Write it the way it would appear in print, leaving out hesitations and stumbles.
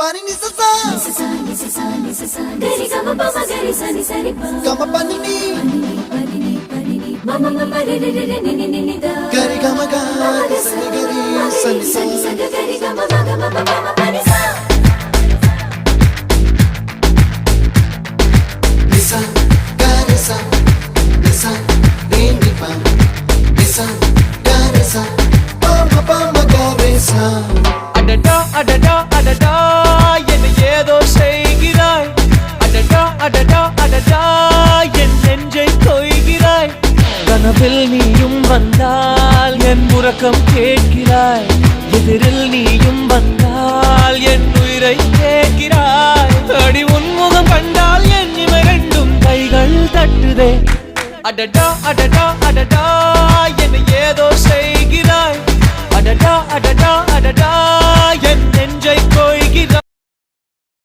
Pani ni sa sa gari gama pa ma gari sa ni sa ri pa gama pani ni mama mama re re re ni ni ni da gari gama ga sa ni gari sa ni sa gari gama ma gama mama pani sa nisa gari sa nisa re ni pa nisa gari sa pa ma gari sa அடடா அடடா அடடா என்ன ஏதோ செய்கிறாய் அடடா அடடா அடடா என் நெஞ்சை கொய்கிறாய் கனவில் நீயும் வந்தால் என் உறக்கம் கேட்கிறாய் எதிரில் நீயும் வந்தால் என் உயிரை கேட்கிறாய் அடி உன்முகம் கண்டால் என் இமை ரெண்டும் கைகள் தட்டுதே அடடா அடடா அடடா என்ன ஏதோ செய்கிறாய் அடடா அடடா அடடா என் நெஞ்சை கொய்கிறாய்